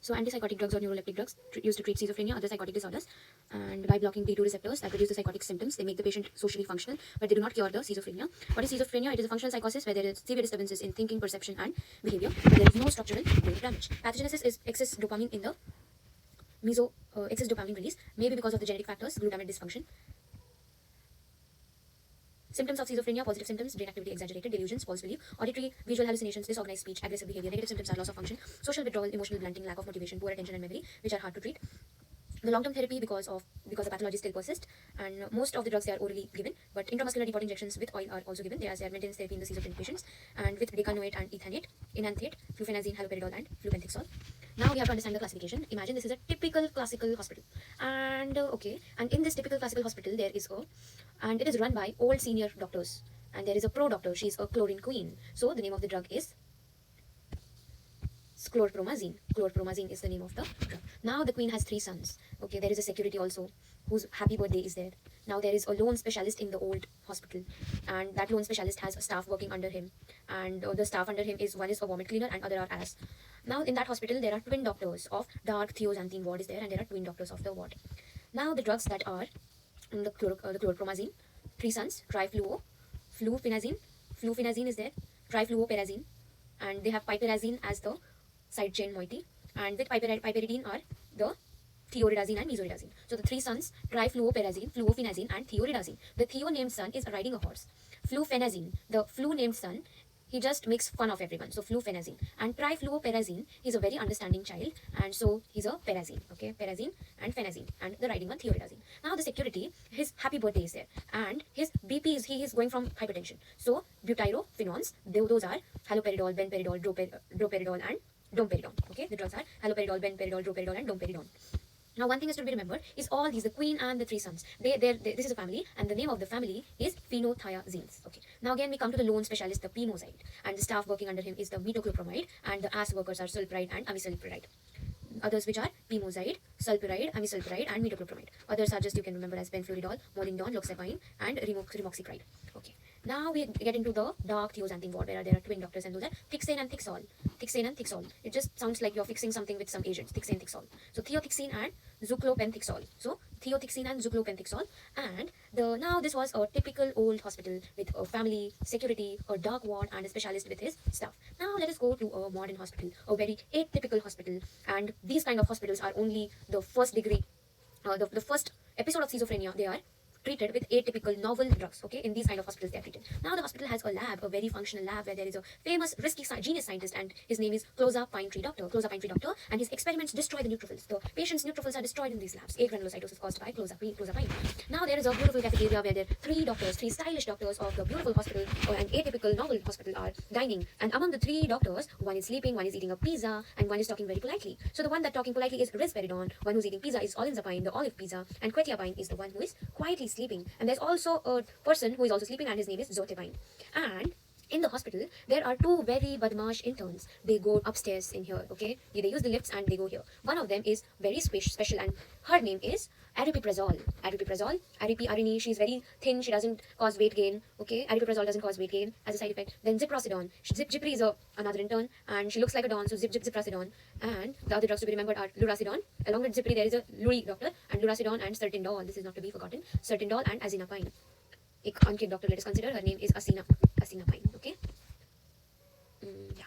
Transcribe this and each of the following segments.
So antipsychotic drugs or neuroleptic drugs used to treat schizophrenia, other psychotic disorders, and by blocking D2 receptors that reduce the psychotic symptoms, they make the patient socially functional, but they do not cure the schizophrenia. What is schizophrenia? It is a functional psychosis where there is severe disturbances in thinking, perception, and behavior, but there is no structural brain damage. Pathogenesis is excess dopamine in the excess dopamine release, maybe because of the genetic factors, glutamate dysfunction. Symptoms of schizophrenia: positive symptoms, brain activity exaggerated, delusions, false belief, auditory, visual hallucinations, disorganized speech, aggressive behavior. Negative symptoms are loss of function, social withdrawal, emotional blunting, lack of motivation, poor attention and memory, which are hard to treat. The long-term therapy, because the pathology still persists, and most of the drugs they are orally given, but intramuscular depot injections with oil are also given. They are maintenance therapy in the schizophrenic patients, and with decanoate and enanthate, flufenazine, haloperidol, and flupentixol. Now we have to understand the classification. Imagine this is a typical classical hospital, and and in this typical classical hospital there is and it is run by old senior doctors, and there is a pro doctor. She is a chlorine queen. So the name of the drug is chlorpromazine. Chlorpromazine is the name of the drug. Now the queen has 3 sons. Okay, there is a security also whose happy birthday is there. Now there is a lone specialist in the old hospital, and that lone specialist has a staff working under him, and the staff under him is one is a vomit cleaner and other are ass. Now in that hospital there are twin doctors of dark thiozanthine ward is there, and there are twin doctors of the ward. Now the drugs that are in the chlorpromazine, 3 sons, trifluo, flufenazine is there, trifluoperazine, and they have piperazine as the side chain moiety, and with piperidine are the thioridazine and mesoridazine. So the 3 sons, trifluoperazine, flufenazine, and thioridazine. The theo named son is riding a horse. Flufenazine, the flu named son, he just makes fun of everyone. So flufenazine. And trifluoperazine, he's a very understanding child, and so he's a perazine. Okay, perazine and phenazine, and the riding one thioridazine. Now the security, his happy birthday is there, and his BP is he is going from hypertension. So butyrophenones, those are haloperidol, benperidol, droperidol, and domperidone. Okay, the drugs are haloperidol, benperidol, droperidol, and domperidone. Now, one thing is to be remembered is all these, the queen and the 3 sons. This is a family, and the name of the family is phenothiazines. Okay. Now again, we come to the lone specialist, the pimozide, and the staff working under him is the metoclopramide, and the ass workers are sulpiride and amisulpiride. Others which are pimozide, sulpiride, amisulpiride, and metoclopramide. Others are just you can remember as benfluoridol, molindone, loxapine, and rimoxicride. Okay. Now we get into the dark thiozanthine ward where there are twin doctors, and those are thixane and thixol. Thixane and thixol. It just sounds like you're fixing something with some agents. Thixane, thixol. So thiothixine and zuclopentixol. So thiothixine and zuclopentixol. And now this was a typical old hospital with a family, security, a dark ward, and a specialist with his staff. Now let us go to a modern hospital, a very atypical hospital. And these kind of hospitals are only the first degree, the first episode of schizophrenia. They are treated with atypical novel drugs. Okay, in these kind of hospitals they are treated. Now the hospital has a lab, a very functional lab, where there is a famous risky genius scientist, and his name is Clozapine Tree Doctor, and his experiments destroy the neutrophils. The patient's neutrophils are destroyed in these labs. Agranulocytosis caused by clozapine. Now there is a beautiful cafeteria where there are 3 stylish doctors of the beautiful hospital, or an atypical novel hospital, are dining, and among the 3 doctors, one is sleeping, one is eating a pizza, and one is talking very politely. So the one that talking politely is risperidone, one who's eating pizza is olanzapine, the olive pizza, and quetiapine is the one who is quietly sleeping. And there's also a person who is also sleeping, and his name is zotapine. And in the hospital, there are 2 very badmash interns. They go upstairs in here, okay? They use the lifts and they go here. One of them is very special, and her name is aripiprazole. Aripiprazole, she's very thin, she doesn't cause weight gain, okay? Aripiprazole doesn't cause weight gain as a side effect. Then ziprosidone. Zipri is another intern, and she looks like a don, so ziprosidone. And the other drugs to be remembered are lurasidone. Along with Zipri, there is a Luri doctor, and lurasidone and sertindol. This is not to be forgotten. Sertindol and azinapine. एक unkick doctor, let us consider, her name is asinapine. Okay, yeah,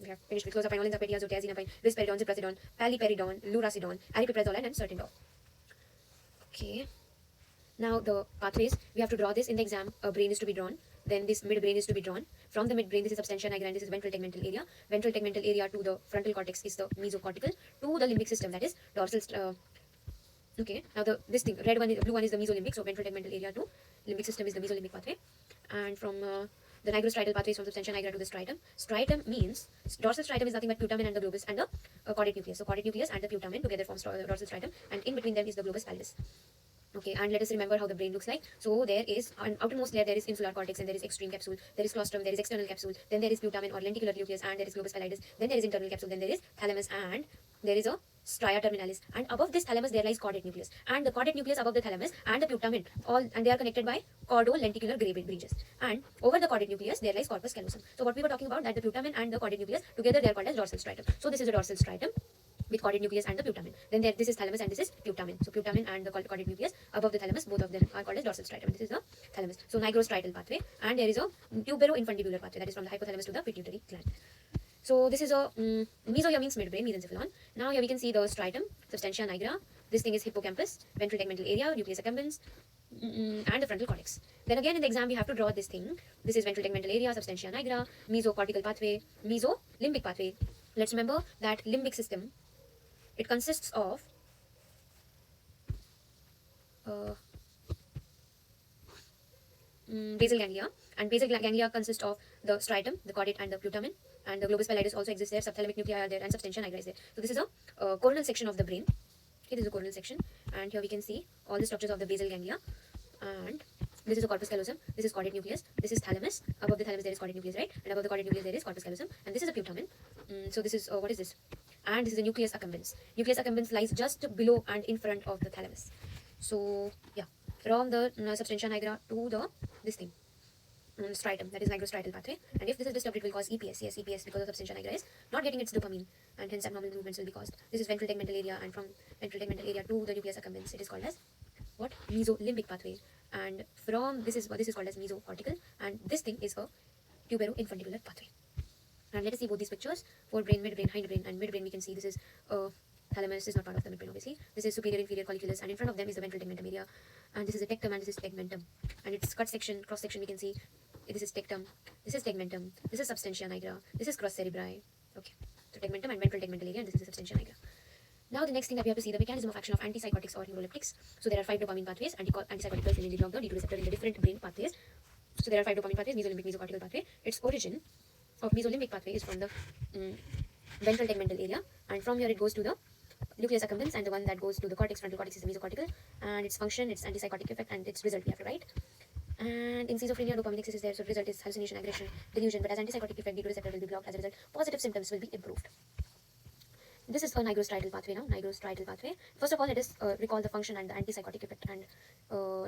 we have finished with clozapine, olanzapine, azinapine, risperidone, ziprasidone, paliperidone, lurasidone, aripiprazole, and sertindol. Okay, now the pathways, we have to draw this in the exam. A brain is to be drawn, then this midbrain is to be drawn. From the midbrain, this is substantia nigra, this is ventral tegmental area. Ventral tegmental area to the frontal cortex is the mesocortical, to the limbic system, that is dorsal. Okay, now this thing, blue one is the mesolimbic, so ventral tegmental area to limbic system is the mesolimbic pathway. And from the nigrostriatal pathway is from substantia nigra to the striatum. Striatum means, dorsal striatum is nothing but putamen and the globus and the caudate nucleus. So caudate nucleus and the putamen together forms dorsal striatum, and in between them is the globus pallidus. Okay, and let us remember how the brain looks like. So there is, on outermost layer, there is insular cortex, and there is extreme capsule, there is claustrum, there is external capsule, then there is putamen or lenticular nucleus, and there is globus pallidus, then there is internal capsule, then there is thalamus, and there is a stria terminalis, and above this thalamus there lies caudate nucleus, and the caudate nucleus above the thalamus and the putamen, and they are connected by caudolenticular bridges, and over the caudate nucleus there lies corpus callosum. So what we were talking about, that the putamen and the caudate nucleus together they are called as dorsal striatum. So this is a dorsal striatum. with chordate nucleus and the putamen. Then this is thalamus and this is putamen. So putamen and the chordate nucleus above the thalamus, both of them are called as dorsal striatum. This is the thalamus. So nigrostriatal pathway, and there is a tubero-infundibular pathway, that is from the hypothalamus to the pituitary gland. So this is a meso here means midbrain, mesencephalon. Now here we can see the striatum, substantia nigra. This thing is hippocampus, ventral tegmental area, nucleus accumbens, and the frontal cortex. Then again in the exam we have to draw this thing. This is ventral tegmental area, substantia nigra, mesocortical pathway, mesolimbic pathway. Let's remember that limbic system, it consists of basal ganglia, and basal ganglia consist of the striatum, the chordate and the putamen, and the globus pallidus also exists there, subthalamic nuclei are there, and substantia nigra is there. So this is a coronal section of the brain. Okay, this is a coronal section, and here we can see all the structures of the basal ganglia, and this is a corpus callosum, this is chordate nucleus, this is thalamus, above the thalamus there is chordate nucleus, right, and above the chordate nucleus there is corpus callosum, and this is a putamen. So this is, what is this? And this is the nucleus accumbens. Nucleus accumbens lies just below and in front of the thalamus. So yeah, from the substantia nigra to the this thing, striatum, that is nigrostriatal pathway. And if this is disturbed, it will cause EPS. Yes, EPS, because the substantia nigra is not getting its dopamine, and hence abnormal movements will be caused. This is ventral tegmental area, and from ventral tegmental area to the nucleus accumbens, it is called as what? Mesolimbic pathway. And from this is called as mesocortical, and this thing is a tubero-infundibular pathway. And let us see both these pictures: forebrain, midbrain, hindbrain. And midbrain we can see this is thalamus, is not part of the midbrain obviously. This is superior inferior colliculus, and in front of them is the ventral tegmentum area, and this is the tectum, and this is tegmentum, and its cut section, cross section we can see. This is tectum, this is tegmentum, this is substantia nigra, this is cross cerebri. Okay, so tegmentum and ventral tegmental area, and this is the substantia nigra. Now the next thing that we have to see, the mechanism of action of antipsychotics or neuroleptics. So there are 5 dopamine pathways. Antipsychotics mainly block the D2 receptor in the different brain pathways. So there are 5 dopamine pathways: mesolimbic, mesocortical pathway. Its origin of mesolimbic pathway is from the ventral tegmental area, and from here it goes to the nucleus accumbens, and the one that goes to the cortex, frontal cortex, is the mesocortical, and its function, its antipsychotic effect, and its result we have to write. And in schizophrenia, dopamine excess is there, so the result is hallucination, aggression, delusion. But as antipsychotic effect, D2 receptor will be blocked. As a result, positive symptoms will be improved. This is a nigrostriatal pathway now. Nigrostriatal pathway. First of all, let us recall the function and the antipsychotic effect and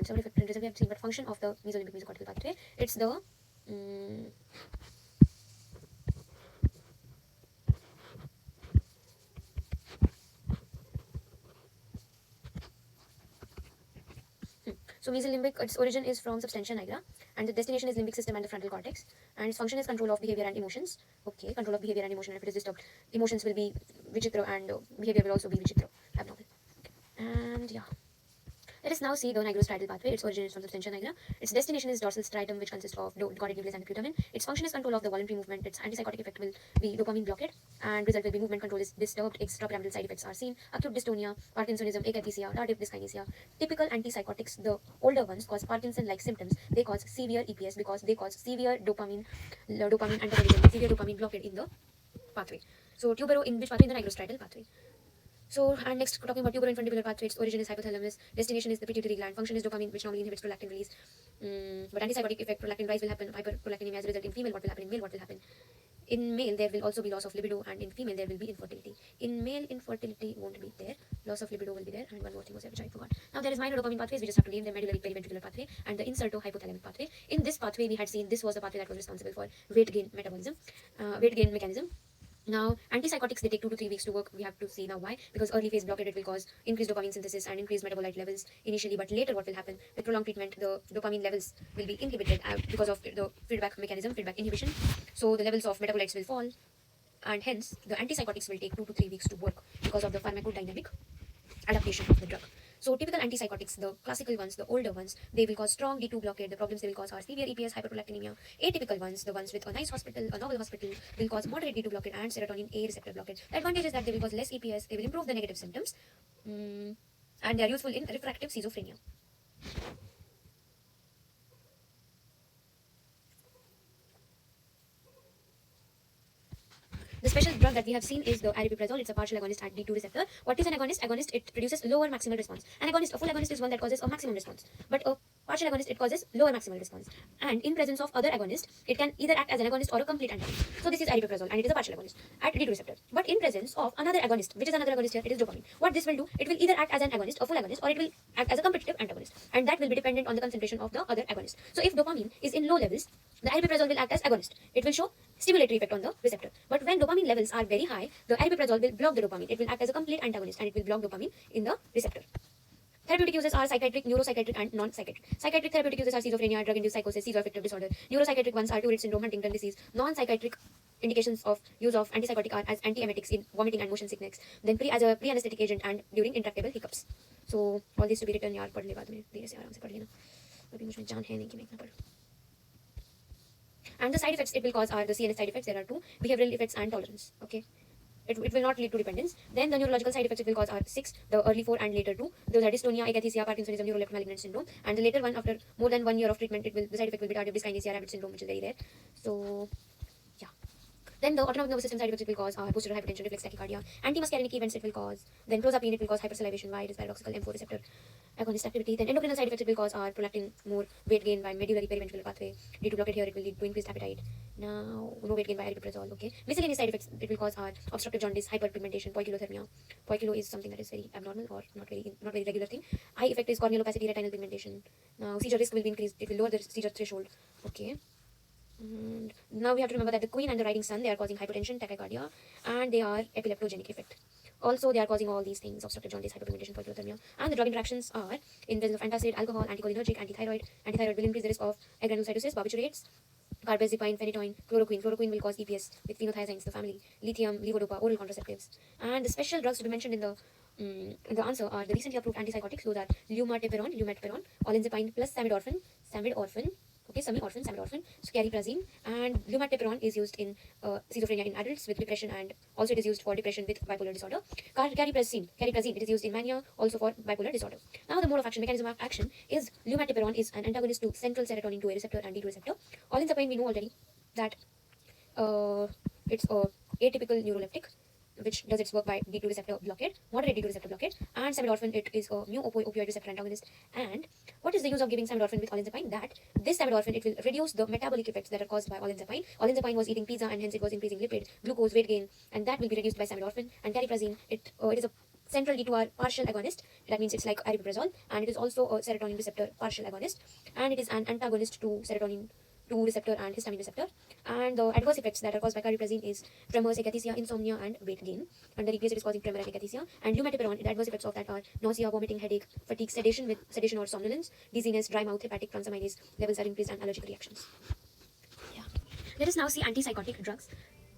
some effect and result we have seen. But function of the mesolimbic mesocortical pathway, it's the So mesolimbic, its origin is from substantia nigra, and the destination is limbic system and the frontal cortex, and its function is control of behavior and emotions. Okay, control of behavior and emotion. And if it is disturbed, emotions will be vichitra, and behavior will also be vichitra, abnormal. And yeah, let us now see the nigrostriatal pathway. Its origin is from substantia nigra. Its destination is dorsal striatum, which consists of chordate nucleus and the putamen. Its function is control of the voluntary movement. Its antipsychotic effect will be dopamine blockade, and result will be movement control is disturbed. Extrapyramidal side effects are seen: acute dystonia, Parkinsonism, akathisia, tardive dyskinesia. Typical antipsychotics, the older ones, cause Parkinson-like symptoms. They cause severe EPS because they cause severe dopamine antagonism, severe dopamine blockade in the pathway. So tubero in which pathway? In the nigrostriatal pathway. So, and next, talking about tubero-infundibular pathway, its origin is hypothalamus, destination is the pituitary gland, function is dopamine, which normally inhibits prolactin release. But antipsychotic effect, prolactin rise will happen, hyperprolactinemia as a result. In female, what will happen? In male, what will happen? In male, there will also be loss of libido, and in female, there will be infertility. In male, infertility won't be there, loss of libido will be there, and one more thing was there which I forgot. Now, there is minor dopamine pathways, we just have to name them: medullary periventricular pathway and the inserto-hypothalamic pathway. In this pathway, we had seen this was the pathway that was responsible for weight gain metabolism, weight gain mechanism. Now, antipsychotics, they take 2 to 3 weeks to work. We have to see now why. Because early phase blockade, it will cause increased dopamine synthesis and increased metabolite levels initially. But later, what will happen? With prolonged treatment, the dopamine levels will be inhibited because of the feedback mechanism, feedback inhibition. So the levels of metabolites will fall. And hence, the antipsychotics will take 2 to 3 weeks to work because of the pharmacodynamic adaptation of the drug. So typical antipsychotics, the classical ones, the older ones, they will cause strong D2 blockade. The problems they will cause are severe EPS, hyperprolactinemia. Atypical ones, the ones with a nice hospital, a novel hospital, will cause moderate D2 blockade and serotonin A receptor blockade. The advantage is that they will cause less EPS, they will improve the negative symptoms, and they are useful in refractive schizophrenia. The special drug that we have seen is the aripiprazole. It's a partial agonist at D2 receptor. What is an agonist? Agonist, it produces lower maximal response. An agonist, a full agonist, is one that causes a maximum response. But a partial agonist, it causes lower maximal response. And in presence of other agonists, it can either act as an agonist or a complete antagonist. So this is aripiprazole, and it is a partial agonist at D2 receptor. But in presence of another agonist, which is another agonist here, it is dopamine. What this will do, it will either act as an agonist, a full agonist, or it will act as a competitive antagonist. And that will be dependent on the concentration of the other agonist. So if dopamine is in low levels, the aripiprazole will act as agonist. It will show stimulatory effect on the receptor. But when dopamine levels are very high, the aripiprazole will block the dopamine. It will act as a complete antagonist and it will block dopamine in the receptor. Therapeutic uses are psychiatric, neuropsychiatric, and non-psychiatric. Psychiatric therapeutic uses are schizophrenia, drug-induced psychosis, schizoaffective disorder. Neuropsychiatric ones are Tourette syndrome, Huntington disease. Non-psychiatric indications of use of antipsychotic are as antiemetics in vomiting and motion sickness. Then as a pre-anesthetic agent and during intractable hiccups. So all this to be written यार पढ़ ले बाद में धीरे से आराम से पढ़ लेना. अभी मुझ में जान है नहीं कि मैं इतना पढ़ूं. And the side effects it will cause are the CNS side effects. There are two: behavioral effects and tolerance. Okay. It will not lead to dependence. Then the neurological side effects it will cause are 6, the early 4 and later 2. Those are dystonia, akathisia, Parkinsonism, neuroleptic malignant syndrome. And the later one, after more than 1 year of treatment, the side effect will be tardive dyskinesia, rabbit syndrome, which is very rare. So, yeah. Then the autonomic nervous system side effects it will cause are posterior hypertension, reflex tachycardia, antimuscarinic events it will cause. Then clozapine it will cause hypersalivation. Why? It is paradoxical M4 receptor agonist activity. Then endocrinal side effects it will cause are prolactin, more weight gain by medullary periventricular pathway. Due to blockade here, it will lead to increased appetite. Now, no weight gain by aripiprazole. Okay. Miscellaneous side effects it will cause are obstructive jaundice, hyperpigmentation, poikilothermia. Poikilo is something that is very abnormal or not very regular thing. Eye effect is corneal opacity, retinal pigmentation. Now, seizure risk will be increased. It will lower the seizure threshold. Okay. And now we have to remember that the queen and the riding sun, they are causing hypertension, tachycardia, and they are epileptogenic effect. Also, they are causing all these things: obstructive jaundice, hyperpigmentation, poikilothermia. And the drug interactions are in presence of antacid, alcohol, anticholinergic, antithyroid. Antithyroid will increase the risk of agranulocytosis, barbiturates, carbazepine, phenytoin, chloroquine. Chloroquine will cause EPS with phenothiazines, the family, lithium, levodopa, oral contraceptives. And the special drugs to be mentioned in the answer are the recently approved antipsychotics. Those are lumateperone, olanzapine plus samidorphan. Okay, samidorphan, cariprazine, and lumateperone is used in schizophrenia in adults with depression, and also it is used for depression with bipolar disorder. Cariprazine, it is used in mania, also for bipolar disorder. Now the mode of action, mechanism of action is lumateperone is an antagonist to central serotonin 2A receptor and D2 receptor. Olanzapine we know already that it's a atypical neuroleptic which does its work by D2 receptor blockade, moderate D2 receptor blockade, and samidorphan it is a mu opioid receptor antagonist. And what is the use of giving samidorphan with olanzapine? That this samidorphan it will reduce the metabolic effects that are caused by olanzapine. Olanzapine was eating pizza and hence it was increasing lipid, glucose, weight gain, and that will be reduced by samidorphan. And cariprazine it is a central D2R partial agonist. That means it's like aripiprazole, and it is also a serotonin receptor partial agonist, and it is an antagonist to serotonin 2 receptor and histamine receptor. And the adverse effects that are caused by cariprazine is tremors, akathisia, insomnia, and weight gain. Under replace it is causing tremor and akathisia. And lumateperone, the adverse effects of that are nausea, vomiting, headache, fatigue, sedation or somnolence, dizziness, dry mouth, hepatic transaminase levels are increased, and allergic reactions. Yeah. Let us now see antipsychotic drugs.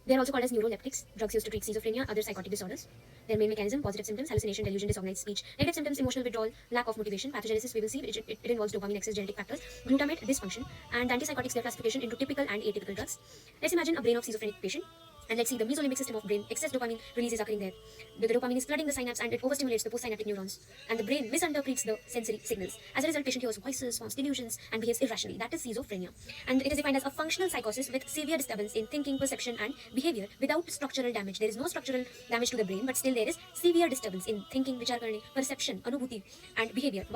They are also called as neuroleptics, drugs used to treat schizophrenia, other psychotic disorders. Their main mechanism: positive symptoms, hallucination, delusion, disorganized speech. Negative symptoms: emotional withdrawal, lack of motivation. Pathogenesis we will see, it involves dopamine excess, genetic factors, glutamate dysfunction. And antipsychotics, their classification into typical and atypical drugs. Let's imagine a brain of schizophrenic patient. And let's see the mesolimbic system of brain. Excess dopamine release is occurring there. The dopamine is flooding the synapse and it overstimulates the postsynaptic neurons. And the brain misinterprets the sensory signals. As a result, patient hears voices, forms delusions, and behaves irrationally. That is schizophrenia. And it is defined as a functional psychosis with severe disturbance in thinking, perception, and behavior without structural damage. There is no structural damage to the brain, but still there is severe disturbance in thinking, vichar perception, anubhuti, and behavior.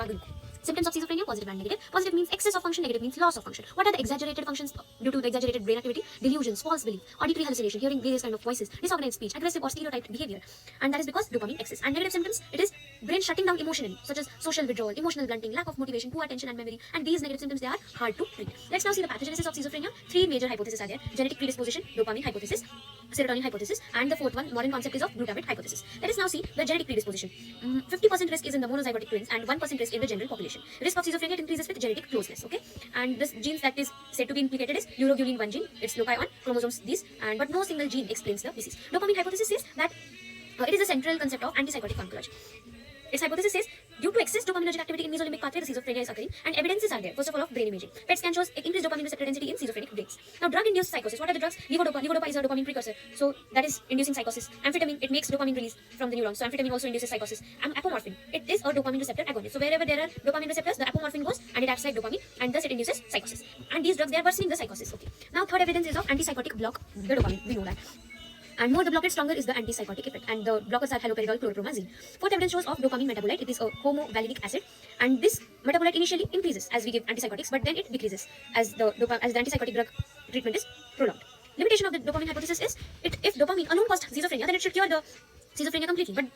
Symptoms of schizophrenia: positive and negative. Positive means excess of function, negative means loss of function. What are the exaggerated functions due to the exaggerated brain activity? Delusions, false belief, auditory hallucination, hearing various kind of voices, disorganized speech, aggressive or stereotyped behavior. And that is because dopamine excess. And negative symptoms, it is brain shutting down emotionally, such as social withdrawal, emotional blunting, lack of motivation, poor attention and memory. And these negative symptoms, they are hard to treat. Let's now see the pathogenesis of schizophrenia. 3 major hypotheses are there: genetic predisposition, dopamine hypothesis, serotonin hypothesis, and the fourth one, modern concept, is of glutamate hypothesis. Let us now see the genetic predisposition. 50% risk is in the monozygotic twins and 1% risk in the general population. Risk of schizophrenia increases with genetic closeness. Okay, and this genes that is said to be implicated is uroglulin 1 gene. It's loci on chromosomes these, and but no single gene explains the disease. Dopamine hypothesis says that it is a central concept of antipsychotic pharmacology. Its hypothesis says due to excess dopaminergic activity in mesolimbic pathway, the schizophrenia is occurring, and evidences are there. First of all, of brain imaging. PET scan shows increased dopamine receptor density in schizophrenic brains. Now, drug-induced psychosis. What are the drugs? Levodopa is a dopamine precursor, so that is inducing psychosis. Amphetamine, it makes dopamine release from the neurons, so amphetamine also induces psychosis. Apomorphine, it is a dopamine receptor agonist. So wherever there are dopamine receptors, the apomorphine goes and it acts like dopamine, and thus it induces psychosis. And these drugs, they are worsening the psychosis. Okay. Now, third evidence is of antipsychotic block the dopamine. We know that. And more the blockade, stronger is the antipsychotic effect. And the blockers are haloperidol, chlorpromazine. Fourth evidence shows of dopamine metabolite. It is a homovalinic acid, and this metabolite initially increases as we give antipsychotics, but then it decreases as the antipsychotic drug treatment is prolonged. Limitation of the dopamine hypothesis is if dopamine alone caused schizophrenia, then it should cure the schizophrenia completely. But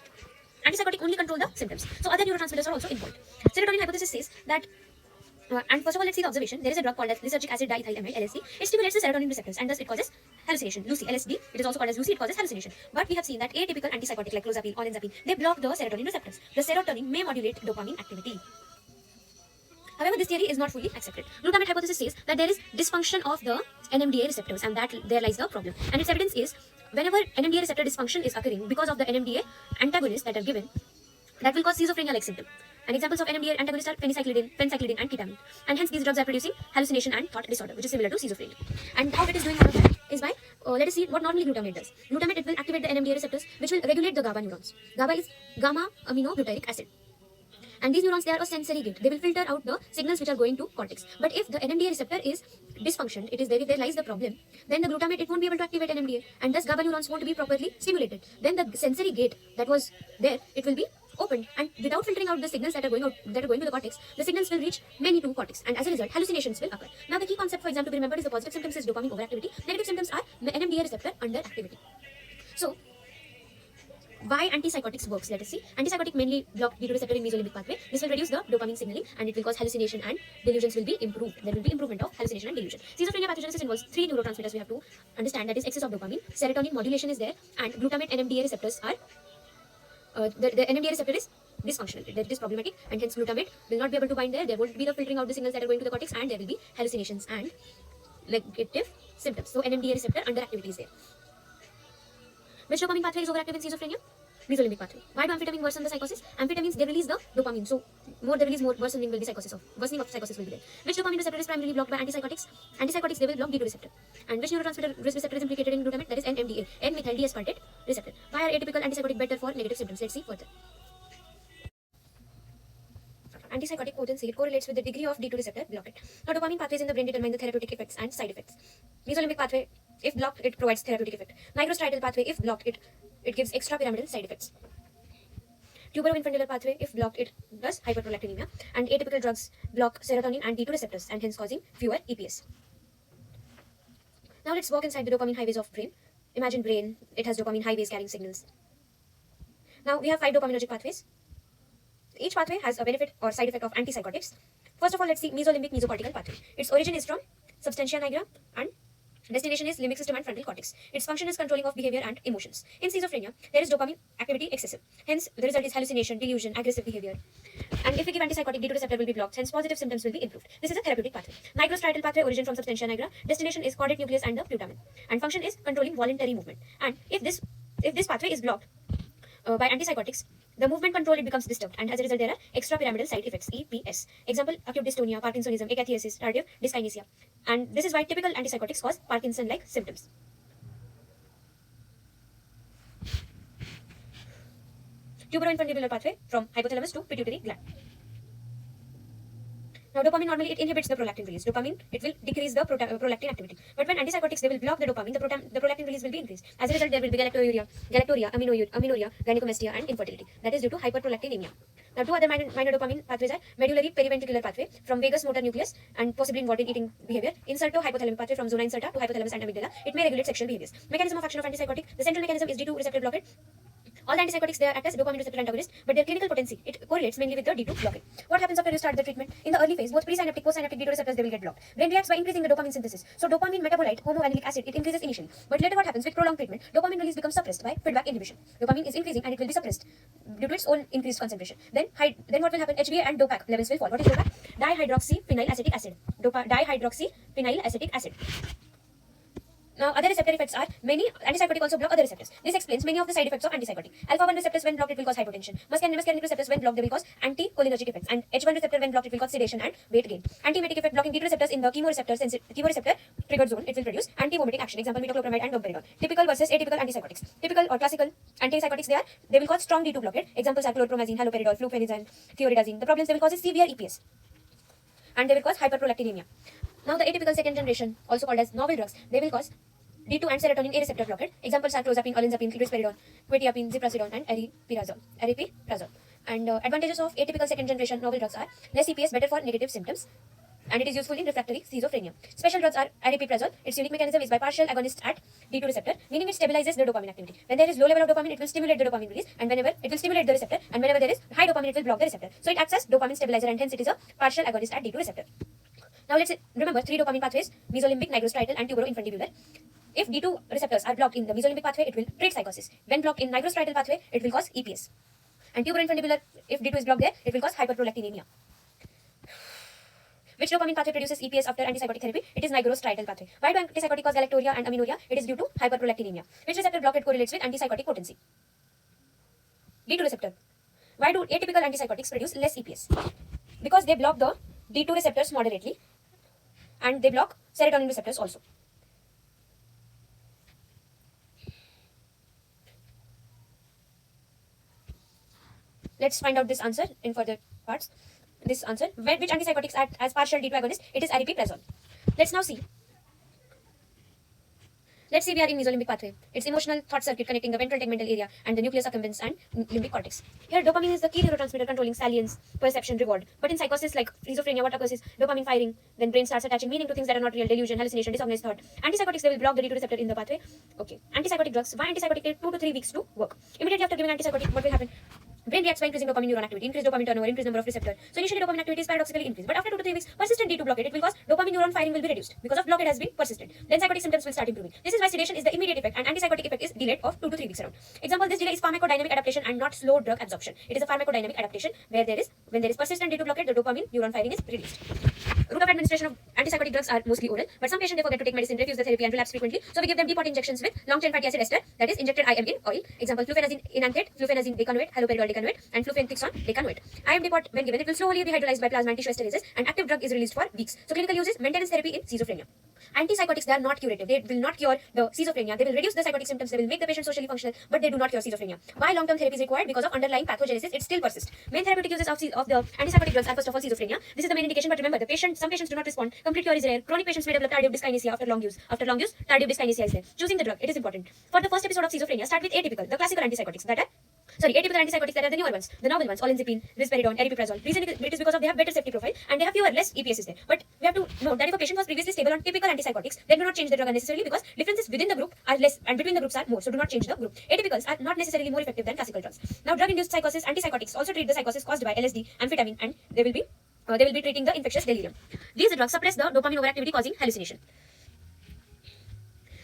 antipsychotic only control the symptoms. So other neurotransmitters are also involved. Serotonin hypothesis says that And first of all, let's see the observation. There is a drug called as lysergic acid diethylamide (LSD). It stimulates the serotonin receptors and thus it causes hallucination. Lucy, LSD. It is also called as Lucy. It causes hallucination. But we have seen that atypical antipsychotic like clozapine, olanzapine, they block the serotonin receptors. The serotonin may modulate dopamine activity. However, this theory is not fully accepted. Glutamate hypothesis says that there is dysfunction of the NMDA receptors, and that there lies the problem. And its evidence is whenever NMDA receptor dysfunction is occurring because of the NMDA antagonists that are given, that will cause schizophrenia-like symptom. And examples of NMDA antagonists are phencyclidine, and ketamine. And hence these drugs are producing hallucination and thought disorder, which is similar to schizophrenia. And how it is doing all of that is by, let us see what normally glutamate does. Glutamate, it will activate the NMDA receptors, which will regulate the GABA neurons. GABA is gamma aminobutyric acid. And these neurons, they are a sensory gate. They will filter out the signals which are going to cortex. But if the NMDA receptor is dysfunctioned, it is there lies the problem, then the glutamate, it won't be able to activate NMDA, and thus GABA neurons won't be properly stimulated. Then the sensory gate that was there, it will be opened, and without filtering out the signals that are going to the cortex, the signals will reach many to cortex, and as a result, hallucinations will occur. Now, the key concept, for example, to be remembered is the positive symptoms is dopamine overactivity, negative symptoms are NMDA receptor underactivity. So, why antipsychotics works? Let us see. Antipsychotic mainly block D2 receptor in mesolimbic pathway. This will reduce the dopamine signaling and it will cause hallucination and delusions will be improved. There will be improvement of hallucination and delusion. Schizophrenia pathogenesis involves 3 neurotransmitters we have to understand, that is excess of dopamine, serotonin modulation is there, and glutamate NMDA receptors are the NMDA receptor is dysfunctional. It is problematic, and hence glutamate will not be able to bind there. There won't be the filtering out the signals that are going to the cortex, and there will be hallucinations and negative symptoms. So NMDA receptor underactivity is there. Which dopamine pathway is overactive in schizophrenia? Mesolimbic pathway. Why do amphetamine worsen the psychosis? Amphetamines, they release the dopamine. So more they release, more worsening will be worsening of psychosis will be there. Which dopamine receptor is primarily blocked by antipsychotics? Antipsychotics, they will block D2 receptor. And which neurotransmitter receptor is implicated in glutamate? That is NMDA, N-methyl D-aspartate receptor. Why are atypical antipsychotic better for negative symptoms? Let's see further. Antipsychotic potency, it correlates with the degree of D2 receptor blockade. Now, dopamine pathways in the brain determine the therapeutic effects and side effects. Mesolimbic pathway, if blocked, it provides therapeutic effect. Nigrostriatal pathway, if blocked, it gives extrapyramidal side effects. Tuberoinfundular pathway, if blocked, it does hyperprolactinemia. And atypical drugs block serotonin and D2 receptors and hence causing fewer EPS. Now let's walk inside the dopamine highways of brain. Imagine brain, it has dopamine highways carrying signals. Now we have 5 dopaminergic pathways. Each pathway has a benefit or side effect of antipsychotics. First of all, let's see mesolimbic mesocortical pathway. Its origin is from substantia nigra and destination is limbic system and frontal cortex. Its function is controlling of behavior and emotions. In schizophrenia, there is dopamine activity excessive. Hence, the result is hallucination, delusion, aggressive behavior. And if we give antipsychotic, D2 receptor will be blocked. Hence, positive symptoms will be improved. This is a therapeutic pathway. Nigrostriatal pathway, origin from substantia nigra. Destination is caudate nucleus and the putamen. And function is controlling voluntary movement. And if this pathway is blocked by antipsychotics, the movement control, it becomes disturbed, and as a result there are extrapyramidal side effects, EPS. Example, acute dystonia, Parkinsonism, akathisia, tardive dyskinesia. And this is why typical antipsychotics cause Parkinson-like symptoms. Tuberoinfundular pathway from hypothalamus to pituitary gland. Now, dopamine normally it inhibits the prolactin release. Dopamine, it will decrease the prolactin activity. But when antipsychotics, they will block the dopamine, the prolactin release will be increased. As a result, there will be galactorrhea, amenorrhea, gynecomastia, and infertility. That is due to hyperprolactinemia. Now, 2 other minor dopamine pathways are medullary periventricular pathway from vagus motor nucleus and possibly involved in eating behavior. Incerto hypothalamic pathway from zona incerta to hypothalamus and amygdala. It may regulate sexual behaviors. Mechanism of action of antipsychotic. The central mechanism is D2 receptor blockade. All the antipsychotics, they act as dopamine receptor antagonists, but their clinical potency, it correlates mainly with the D2 blockade. What happens after you start the treatment? In the early phase, both presynaptic, postsynaptic D2 receptors, they will get blocked. Brain reacts by increasing the dopamine synthesis. So dopamine metabolite, homovanillic acid, it increases initially. But later what happens with prolonged treatment? Dopamine release becomes suppressed by feedback inhibition. Dopamine is increasing and it will be suppressed due to its own increased concentration. Then what will happen? HBA and DOPAC levels will fall. What is DOPAC? Dihydroxyphenyl acetic acid. Dihydroxyphenyl acetic acid. Now, other receptor effects are many antipsychotic also block other receptors. This explains many of the side effects of antipsychotic. Alpha-1 receptors when blocked, it will cause hypotension. Muscarinic receptors when blocked, they will cause anticholinergic effects. And H1 receptor when blocked, it will cause sedation and weight gain. Antiemetic effect blocking D2 receptors in the chemoreceptor triggered zone, it will produce anti-vomiting action. Example, metoclopramide and domperidone. Typical versus atypical antipsychotics. Typical or classical antipsychotics, they will cause strong D2 blockade. Examples are chlorpromazine, haloperidol, fluphenazine, thioridazine. The problems they will cause is severe EPS. And they will cause hyperprolactinemia. Now, the atypical second generation, also called as novel drugs, they will cause D2 and serotonin A receptor blockade. Examples are clozapine, olanzapine, risperidone, quetiapine, ziprasidone, and aripiprazole. And advantages of atypical second generation novel drugs are less EPS, better for negative symptoms. and it is useful in refractory schizophrenia. Special drugs are aripiprazole. Its unique mechanism is by partial agonist at D2 receptor, meaning it stabilizes the dopamine activity. When there is low level of dopamine, it will stimulate the dopamine release, and whenever it will stimulate the receptor, and whenever there is high dopamine, it will block the receptor. So it acts as dopamine stabilizer, and hence it is a partial agonist at D2 receptor. Now let's remember three dopamine pathways: mesolimbic, nigrostriatal, and tubero-infundibular. If D2 receptors are blocked in the mesolimbic pathway, it will treat psychosis. When blocked in nigrostriatal pathway, it will cause EPS. And tubero-infundibular, if D2 is blocked there, it will cause hyperprolactinemia. Which dopamine pathway produces EPS after antipsychotic therapy? It is nigrostriatal pathway. Why do antipsychotic cause galactoria and amenorrhea? It is due to hyperprolactinemia. Which receptor blockade correlates with antipsychotic potency? D2 receptor. Why do atypical antipsychotics produce less EPS? Because they block the D2 receptors moderately, and they block serotonin receptors also. Let's find out this answer in further parts. This answer, which antipsychotics act as partial D2 agonist? It is aripiprazole. Let's now see. Let's say we are in mesolimbic pathway. It's emotional thought circuit connecting the ventral tegmental area and the nucleus accumbens and limbic cortex. Here, dopamine is the key neurotransmitter controlling salience, perception, reward. But in psychosis like schizophrenia, what occurs is dopamine firing, then brain starts attaching meaning to things that are not real, delusion, hallucination, disorganized thought. Antipsychotics, they will block the D2 receptor in the pathway. Okay. Antipsychotic drugs. Why antipsychotic take 2 to 3 weeks to work? Immediately after giving antipsychotic, what will happen? Brain reacts by increasing dopamine neuron activity, increased dopamine turnover, increased number of receptors. So initially dopamine activity is paradoxically increased, but after 2 to 3 weeks, persistent D2 blockade, it will cause dopamine neuron firing will be reduced because of blockade has been persistent. Then psychotic symptoms will start improving. This is why sedation is the immediate effect and antipsychotic effect is delayed of 2 to 3 weeks around. Example, this delay is pharmacodynamic adaptation and not slow drug absorption. It is a pharmacodynamic adaptation where when there is persistent D2 blockade, the dopamine neuron firing is released. Route of administration of antipsychotic drugs are mostly oral, but some patients they forget to take medicine, refuse the therapy, and relapse frequently. So we give them depot injections with long-chain fatty acid ester, that is injected IM in oil. Example: flufenazine enanthate, flufenazine decanoate, haloperidol decanoate, and flufenthixone decanoate. IM depot when given, it will slowly be hydrolyzed by plasma and tissue esterases, and active drug is released for weeks. So clinical use is maintenance therapy in schizophrenia. Antipsychotics, they are not curative. They will not cure the schizophrenia. They will reduce the psychotic symptoms. They will make the patient socially functional, but they do not cure schizophrenia. Why long-term therapy is required? Because of underlying pathogenesis, it still persists. Main therapeutic uses of the antipsychotic drugs are first of all schizophrenia. This is the main indication, but remember, some patients do not respond. Complete cure is rare. Chronic patients may develop tardive dyskinesia after long use. After long use, tardive dyskinesia is there. Choosing the drug, it is important. For the first episode of schizophrenia, start with atypical, the classical antipsychotics atypical antipsychotics that are the newer ones, the novel ones, olanzapine, risperidone, aripiprazole. Reason it is because they have better safety profile and they have less EPS is there. But we have to note that if a patient was previously stable on typical antipsychotics, then do not change the drug unnecessarily because differences within the group are less and between the groups are more. So do not change the group. Atypicals are not necessarily more effective than classical drugs. Now, drug-induced psychosis, antipsychotics also treat the psychosis caused by LSD, amphetamine, and they will be treating the infectious delirium. These drugs suppress the dopamine overactivity causing hallucination.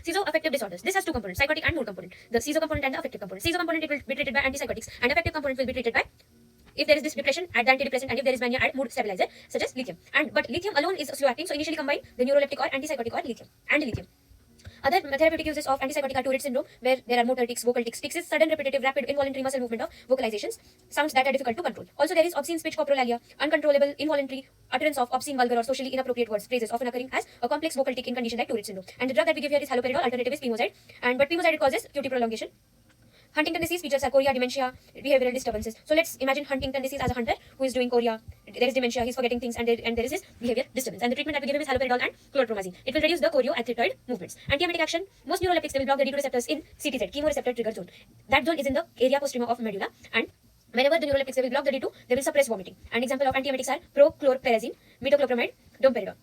Schizoaffective disorders. This has two components, psychotic and mood component. The schizo component and the affective component. Schizo component, it will be treated by antipsychotics, and affective component will be treated by, if there is this depression, add the antidepressant, and if there is mania, add mood stabilizer such as lithium. But lithium alone is slow acting, so initially combine the neuroleptic or antipsychotic or lithium. Other therapeutic uses of antipsychotic are Tourette syndrome, where there are motor tics, vocal tics. Tics is sudden, repetitive, rapid, involuntary muscle movement of vocalizations, sounds that are difficult to control. Also, there is obscene speech coprolalia, uncontrollable, involuntary utterance of obscene, vulgar, or socially inappropriate words, phrases, often occurring as a complex vocal tic in condition like Tourette syndrome. And the drug that we give here is haloperidol. Alternative is pimozide, but pimozide, it causes QT prolongation. Huntington disease features chorea, dementia, behavioral disturbances. So let's imagine Huntington disease as a hunter who is doing chorea. There is dementia, he's forgetting things, and there is his behavior disturbance. And the treatment that we give him is haloperidol and chlorpromazine. It will reduce the chorioathetoid movements. Antiemetic action. Most neuroleptics, they will block the D2 receptors in CTZ, chemoreceptor trigger zone. That zone is in the area postrema of medulla, and whenever the neuroleptics, they will block the D2, they will suppress vomiting. An example of antiemetics are prochlorperazine, metoclopramide, domperidone.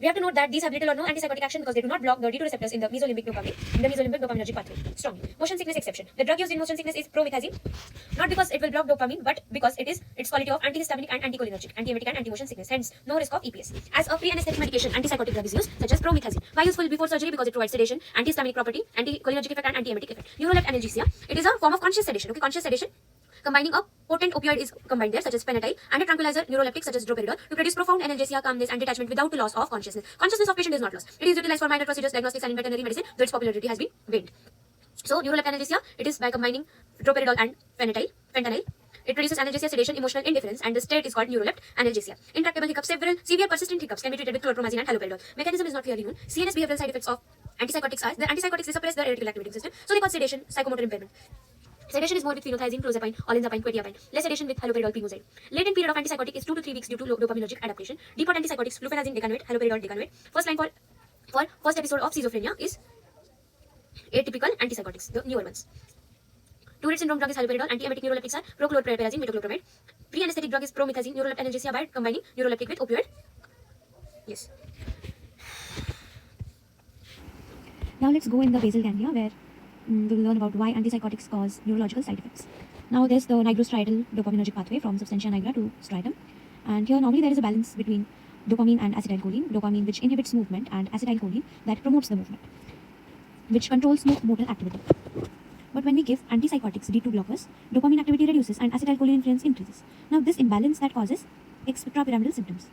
We have to note that these have little or no antipsychotic action because they do not block the D2 receptors in the mesolimbic dopaminergic pathway. Strongly. Motion sickness exception. The drug used in motion sickness is promethazine, not because it will block dopamine, but because its quality of antihistaminic and anticholinergic, antiemetic and anti-motion sickness. Hence, no risk of EPS. As a pre-anesthetic medication, antipsychotic drug is used, such as promethazine. Why useful before surgery? Because it provides sedation, antihistaminic property, anticholinergic effect, and antiemetic effect. Neuroleptic analgesia. It is a form of conscious sedation. Okay, conscious sedation. Combining a potent opioid is combined there, such as phenytoin, and a tranquilizer neuroleptic such as droperidol to produce profound analgesia, calmness, and detachment without the loss of consciousness. Consciousness of patient is not lost. It is utilized for minor procedures, diagnostics, and in veterinary medicine, though its popularity has been waned. So, neuroleptic analgesia, it is by combining droperidol and fentanyl. It produces analgesia, sedation, emotional indifference, and the state is called neuroleptic analgesia. Intractable hiccups. Several severe persistent hiccups can be treated with chlorpromazine and haloperidol. Mechanism is not clearly known. CNS behavioral side effects of antipsychotics are the antipsychotics, they suppress the erectile activating system, so they cause sedation, psychomotor impairment. Sedation is more with phenothiazine, clozapine, olanzapine, quetiapine. Less sedation with haloperidol, pimozide. Latent period of antipsychotic is 2 to 3 weeks due to low dopaminergic adaptation. Depot antipsychotics, flufenazine decanoate, haloperidol decanoate. First line for first episode of schizophrenia is atypical antipsychotics, the newer ones. Tourette syndrome drug is haloperidol. Antiemetic neuroleptics are prochlorperazine, metoclopramide. Pre-anesthetic drug is promethazine, neuroleptic analgesia by combining neuroleptic with opioid. Yes. Now let's go in the basal ganglia where we will learn about why antipsychotics cause neurological side effects. Now there's the nigrostriatal dopaminergic pathway from substantia nigra to striatum, and here normally there is a balance between dopamine and acetylcholine, dopamine which inhibits movement and acetylcholine that promotes the movement, which controls motor activity. But when we give antipsychotics, D2 blockers, dopamine activity reduces and acetylcholine influence increases. Now this imbalance that causes extrapyramidal symptoms.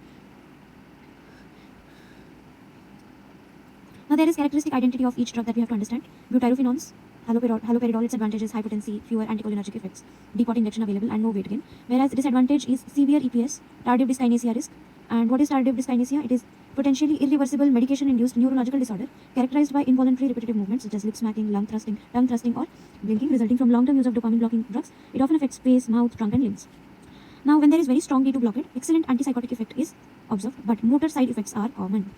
Now there is characteristic identity of each drug that we have to understand. Butyrophenones, haloperidol, its advantage is high potency, fewer anticholinergic effects, depot injection available and no weight gain. Whereas disadvantage is severe EPS, tardive dyskinesia risk. And what is tardive dyskinesia? It is potentially irreversible medication-induced neurological disorder characterized by involuntary repetitive movements such as lip smacking, tongue thrusting or blinking resulting from long-term use of dopamine-blocking drugs. It often affects face, mouth, trunk and limbs. Now when there is very strong D2 blockade, excellent antipsychotic effect is observed, but motor side effects are common.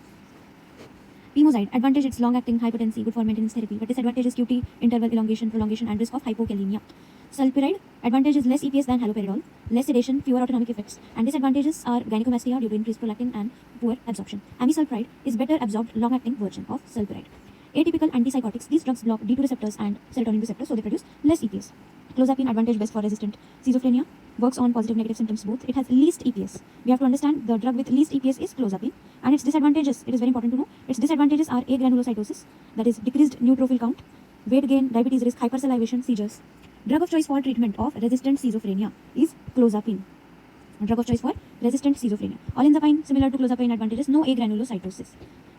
Pemozide, advantage it's long-acting, high potency, good for maintenance therapy, but disadvantage is QT, interval elongation, prolongation and risk of hypokalemia. Sulpiride, advantage is less EPS than haloperidol, less sedation, fewer autonomic effects, and disadvantages are gynecomastia due to increased prolactin and poor absorption. Amisulpride is better absorbed, long-acting version of sulpiride. Atypical antipsychotics, these drugs block D2 receptors and serotonin receptors, so they produce less EPS. Clozapine, advantage best for resistant schizophrenia, works on positive negative symptoms both. It has least EPS. We have to understand the drug with least EPS is clozapine, and its disadvantages, it is very important to know, its disadvantages are agranulocytosis, that is decreased neutrophil count, weight gain, diabetes risk, hypersalivation, seizures. Drug of choice for treatment of resistant schizophrenia is clozapine. Drug of choice for resistant schizophrenia. Olanzapine, similar to clozapine, advantages no agranulocytosis.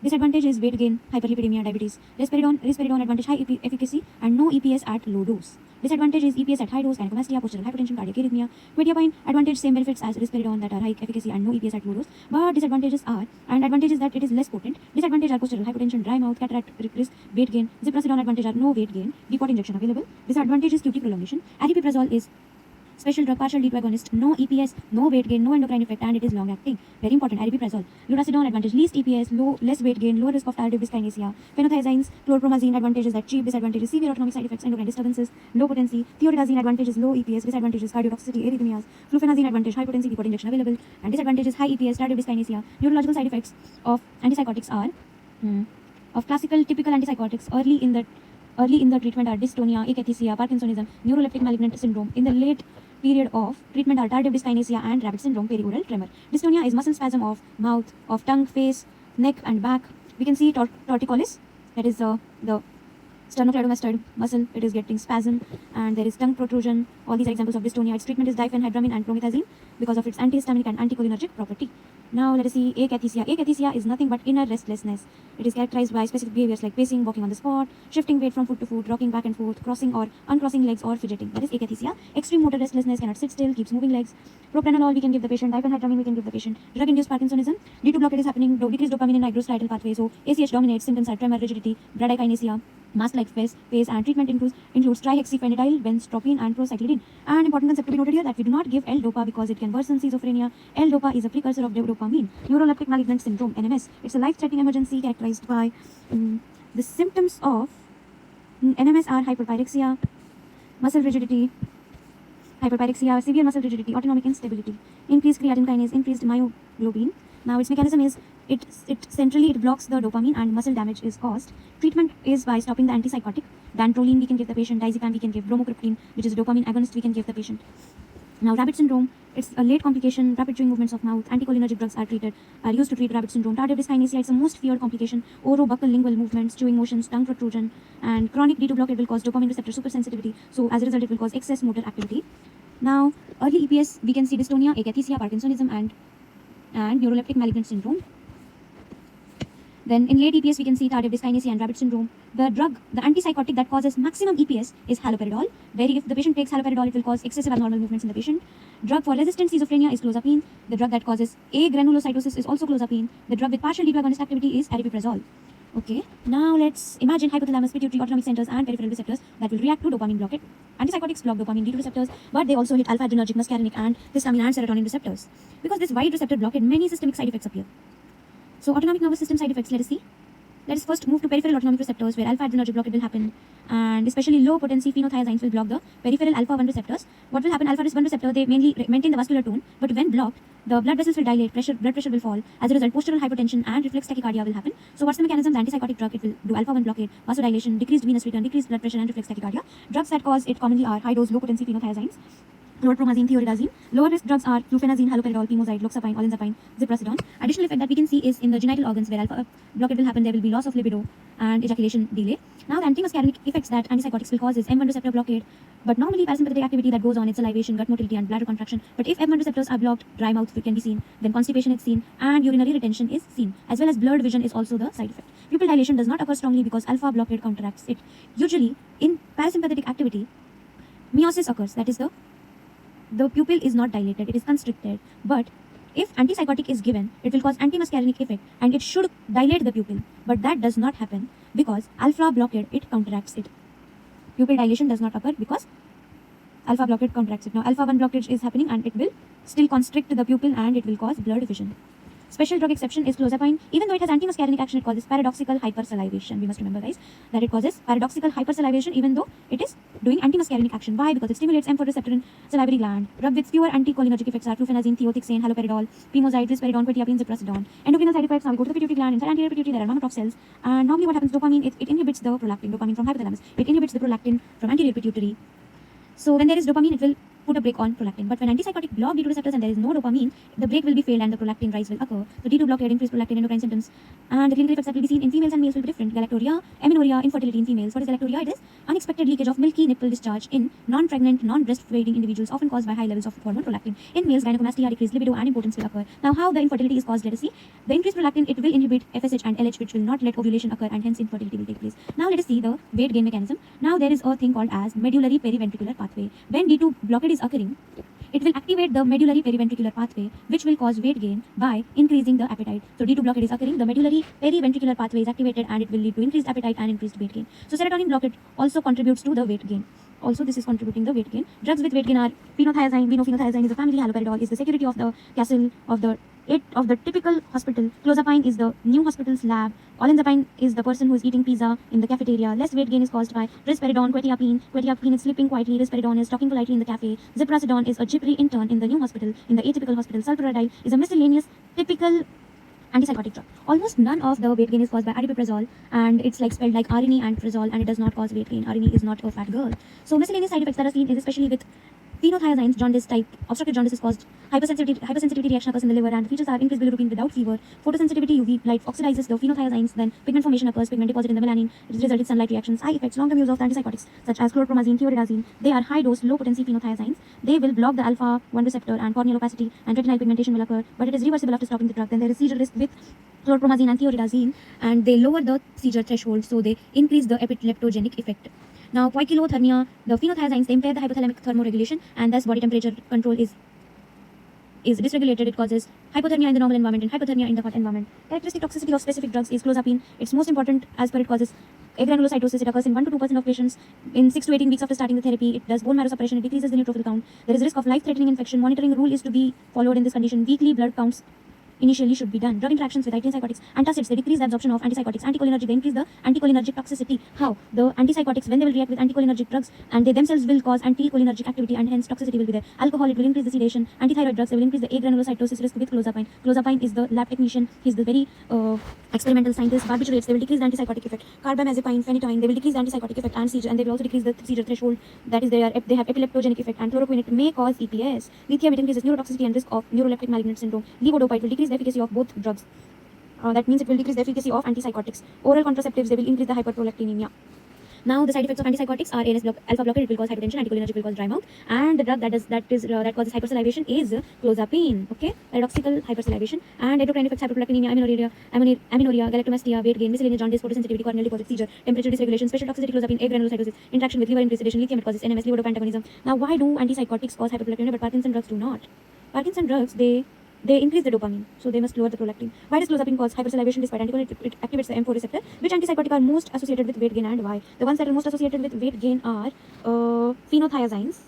Disadvantage is weight gain, hyperlipidemia, diabetes. Risperidone advantage high efficacy and no EPS at low dose. Disadvantage is EPS at high dose, gynecomastia, postural hypertension, cardiac arrhythmia. Quetiapine, advantage same benefits as risperidone that are high efficacy and no EPS at low dose. But disadvantages are, and advantages that it is less potent. Disadvantage are postural hypertension, dry mouth, cataract risk, weight gain. Ziprasidone advantage are no weight gain, depot injection available. Disadvantage is QT prolongation. Aripiprazole is special drug, partial D2 agonist, no EPS, no weight gain, no endocrine effect, and it is long acting. Very important. Aripiprazole. Lurasidone advantage least EPS, less weight gain, lower risk of tardive dyskinesia. Phenothiazines, chlorpromazine advantages that cheap, disadvantages severe autonomic side effects, endocrine disturbances, low potency. Thioridazine advantages low EPS, disadvantages cardiotoxicity, arrhythmias. Fluphenazine advantage high potency, depot injection available, and disadvantages high EPS, tardive dyskinesia. Neurological side effects of antipsychotics are of classical typical antipsychotics early in the treatment are dystonia, akathisia, Parkinsonism, neuroleptic malignant syndrome. In the late period of treatment are tardive dyskinesia and Dravet syndrome, perioral tremor. Dystonia is muscle spasm of mouth, of tongue, face, neck and back. We can see torticollis, that is the sternocleidomastoid muscle, it is getting spasm, and there is tongue protrusion. All these are examples of dystonia. Its treatment is diphenhydramine and promethazine because of its antihistaminic and anticholinergic property. Now let us see akathisia. Akathisia is nothing but inner restlessness. It is characterized by specific behaviors like pacing, walking on the spot, shifting weight from foot to foot, rocking back and forth, crossing or uncrossing legs or fidgeting. That is akathisia. Extreme motor restlessness, cannot sit still, keeps moving legs. Propranolol we can give the patient, diphenhydramine we can give the patient. Drug-induced Parkinsonism, D2 blockade is happening, decreased dopamine in nigrostriatal pathway, so ACH dominates, symptoms are tremor, rigidity, bradykinesia, mask-like face, and treatment includes trihexyphenidyl, benztropine and procyclidine. And important concept to be noted here that we do not give L-DOPA because it can worsen schizophrenia. L-DOPA is a precursor of dopamine. Neuroleptic malignant syndrome, NMS. It's a life-threatening emergency characterized by the symptoms of NMS are hyperpyrexia, muscle rigidity, severe muscle rigidity, autonomic instability, increased creatine kinase, increased myoglobin. Now its mechanism is it centrally blocks the dopamine and muscle damage is caused. Treatment is by stopping the antipsychotic. Dantrolene we can give the patient, diazepam we can give, bromocriptine which is a dopamine agonist we can give the patient. Now Dravet syndrome, it's a late complication, rapid chewing movements of mouth, anticholinergic drugs are used to treat Dravet syndrome. Tardive dyskinesia, it's the most feared complication, orobuccal lingual movements, chewing motions, tongue protrusion, and chronic D2 blockade will cause dopamine receptor supersensitivity, so as a result it will cause excess motor activity. Now early EPS we can see dystonia, akathisia, Parkinsonism and neuroleptic malignant syndrome. Then in late EPS we can see tardive dyskinesia and Dravet syndrome. The antipsychotic that causes maximum EPS is haloperidol, where if the patient takes haloperidol it will cause excessive abnormal movements in the patient. Drug for resistant schizophrenia is clozapine. The drug that causes agranulocytosis is also clozapine. The drug with partial D2 agonist activity is aripiprazole. Okay, now let's imagine hypothalamus, pituitary, autonomic centers and peripheral receptors that will react to dopamine blockade. Antipsychotics block dopamine D2 receptors, but they also hit alpha-adrenergic, muscarinic and histamine and serotonin receptors. Because this wide receptor blockade, many systemic side effects appear. So autonomic nervous system side effects, let us see. let's first move to peripheral autonomic receptors where alpha-adrenergic blockade will happen, and especially low potency phenothiazines will block the peripheral alpha-1 receptors. What will happen? Alpha-1 receptor, they mainly maintain the vascular tone, but when blocked, the blood vessels will dilate, blood pressure will fall. As a result, postural hypertension and reflex tachycardia will happen. So what's the mechanism? The antipsychotic drug, it will do alpha-1 blockade, vasodilation, decreased venous return, decreased blood pressure and reflex tachycardia. Drugs that cause it commonly are high-dose, low-potency phenothiazines, chlorpromazine, thioridazine. Lower risk drugs are fluphenazine, haloperidol, pimozide, loxapine, olanzapine, ziprasidone. Additional effect that we can see is in the genital organs where alpha blockade will happen, there will be loss of libido and ejaculation delay. Now the antimuscarinic effects that antipsychotics will cause is M1 receptor blockade, but normally parasympathetic activity that goes on is salivation, gut motility and bladder contraction. But if M1 receptors are blocked, dry mouth can be seen, then constipation is seen and urinary retention is seen, as well as blurred vision is also the side effect. Pupil dilation does not occur strongly because alpha blockade counteracts it. Usually in parasympathetic activity, meiosis occurs, that is the pupil is not dilated, it is constricted. But if antipsychotic is given, it will cause antimuscarinic effect and it should dilate the pupil. But that does not happen because alpha blockade, it counteracts it. Pupil dilation does not occur because alpha blockade counteracts it. Now alpha-1 blockage is happening and it will still constrict the pupil and it will cause blurred vision. Special drug exception is clozapine. Even though it has antimuscarinic action, it causes paradoxical hypersalivation. We must remember, guys, that it causes paradoxical hypersalivation even though it is doing antimuscarinic action. Why? Because it stimulates M4 receptor in salivary gland. Drug with fewer anticholinergic effects are fluphenazine, thiothixane, haloperidol, pimozide, risperidone, quetiapine, ziprasidone. Endocrinal side effects, now we go to the pituitary gland. Inside anterior pituitary, there are normotrophs cells. And normally what happens, dopamine, it inhibits the prolactin, dopamine from hypothalamus. It inhibits the prolactin from anterior pituitary. So when there is dopamine, it will put a brake on prolactin. But when antipsychotic block D2 receptors and there is no dopamine, the brake will be failed and the prolactin rise will occur. So D2 blockade increased prolactin endocrine symptoms. And the clinical effects that will be seen in females and males will be different. Galactorrhea, amenorrhea, infertility in females. What is galactorrhea? It is unexpected leakage of milky nipple discharge in non-pregnant, non-breastfeeding individuals, often caused by high levels of hormone prolactin. In males, gynecomastia, decreased libido and impotence will occur. Now how the infertility is caused, let us see. The increased prolactin, it will inhibit FSH and LH, which will not let ovulation occur and hence infertility will take place. Now let us see the weight gain mechanism. Now there is a thing called as medullary periventricular pathway. When D2 blockade is occurring, it will activate the medullary periventricular pathway, which will cause weight gain by increasing the appetite. So D2 blockade is occurring, the medullary periventricular pathway is activated and it will lead to increased appetite and increased weight gain. So serotonin blockade also contributes to the weight gain. Also this is contributing the weight gain. Drugs with weight gain are phenothiazine. We know phenothiazine is a family. Haloperidol is the security of the castle of the typical hospital. Clozapine is the new hospital's lab. Olanzapine is the person who is eating pizza in the cafeteria. Less weight gain is caused by risperidone, quetiapine. Quetiapine is sleeping quietly. Risperidone is talking politely in the cafe. Ziprasidone is a gypsy intern in the new hospital. In the atypical hospital, sulpiridine is a miscellaneous typical antipsychotic drug. Almost none of the weight gain is caused by aripiprazole, and it's like spelled like Arini and Prazole, and it does not cause weight gain. Arini is not a fat girl. So miscellaneous side effects that are seen is especially with phenothiazines. Jaundice type obstructive jaundice is caused. Hypersensitivity reaction occurs in the liver, and the features are increased bilirubin without fever. Photosensitivity, UV light oxidizes the phenothiazines, then pigment formation occurs, pigment deposit in the melanin, it results in sunlight reactions. Eye effects, long-term use of the antipsychotics such as chlorpromazine, thioridazine. They are high-dose, low-potency phenothiazines. They will block the alpha-1 receptor and corneal opacity, and retinal pigmentation will occur, but it is reversible after stopping the drug. Then there is seizure risk with chlorpromazine and thioridazine, and they lower the seizure threshold, so they increase the epileptogenic effect. Now, poikilothermia, the phenothiazines, they impair the hypothalamic thermoregulation, and thus body temperature control is dysregulated. It causes hypothermia in the normal environment and hypothermia in the hot environment. Characteristic toxicity of specific drugs is clozapine. It's most important as per it causes agranulocytosis. It occurs in 1 to 2% of patients in 6 to 18 weeks after starting the therapy. It does bone marrow suppression. It decreases the neutrophil count. There is risk of life-threatening infection. Monitoring rule is to be followed in this condition. Weekly blood counts initially should be done. Drug interactions with antipsychotics. Antacids, they decrease the absorption of antipsychotics. Anticholinergic, they increase the anticholinergic toxicity. How? The antipsychotics, when they will react with anticholinergic drugs, and they themselves will cause anticholinergic activity, and hence toxicity will be there. Alcohol, it will increase the sedation. Antithyroid drugs, they will increase the agranulocytosis risk with clozapine. Clozapine is the lab technician. He's the very experimental scientist. Barbiturates, they will decrease the antipsychotic effect. Carbamazepine, phenytoin, they will decrease the antipsychotic effect and seizure, and they will also decrease the seizure threshold. That is, they have epileptogenic effect. And chloroquine, it may cause EPS. Lithium, it increases neurotoxicity and risk of neuroleptic malignant syndrome. Levodopa, it will decrease the efficacy of both drugs. That means it will decrease the efficacy of antipsychotics. Oral contraceptives, they will increase the hyperprolactinemia. Now the side effects of antipsychotics are ANS alpha blocker, it will cause hypertension, anticholinergic will cause dry mouth, and the drug that causes hypersalivation is clozapine. Okay, paradoxical hypersalivation. And endocrine effects, hyperprolactinemia, amenorrhea, galactomastia, weight gain, miscellaneous jaundice, photosensitivity, corneal deposit, seizure, temperature dysregulation, special toxicity, clozapine, agranulocytosis, interaction with liver increased sedation, lithium, it causes NMS, levodopa antagonism. Now why do antipsychotics cause hyperprolactinemia but Parkinson drugs do not? Parkinson drugs, they increase the dopamine, so they must lower the prolactin. Why does clozapine cause hypersalivation despite anticholinergic? It activates the M4 receptor. Which antipsychotic are most associated with weight gain and why? The ones that are most associated with weight gain are phenothiazines,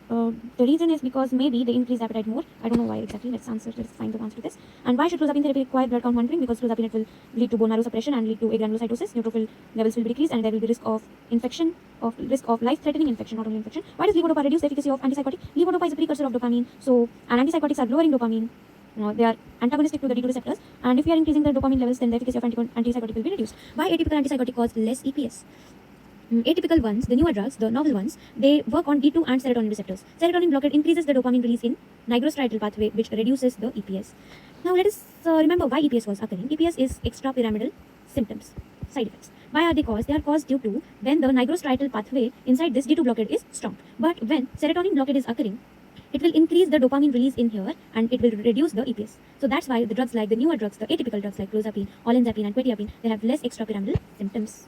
The reason is because maybe they increase appetite more. I don't know why exactly. Let's find the answer to this. And why should clozapine therapy require blood count monitoring? Because clozapine will lead to bone marrow suppression and lead to agranulocytosis. Neutrophil levels will be decreased, and there will be risk of infection, risk of life-threatening infection, not only infection. Why does levodopa reduce the efficacy of antipsychotic? Levodopa is a precursor of dopamine. So, and antipsychotics are lowering dopamine. They are antagonistic to the D2 receptors, and if we are increasing the dopamine levels, then the efficacy of antipsychotic will be reduced. Why atypical antipsychotic cause less EPS? Atypical ones, the newer drugs, the novel ones, they work on D2 and serotonin receptors. Serotonin blockade increases the dopamine release in nigrostriatal pathway, which reduces the EPS. Now let us remember why EPS was occurring. EPS is extrapyramidal symptoms, side effects. Why are they caused? They are caused due to when the nigrostriatal pathway inside this D2 blockade is strong. But when serotonin blockade is occurring, it will increase the dopamine release in here and it will reduce the EPS. So that's why the drugs like the newer drugs, the atypical drugs like clozapine, olanzapine and quetiapine, they have less extrapyramidal symptoms.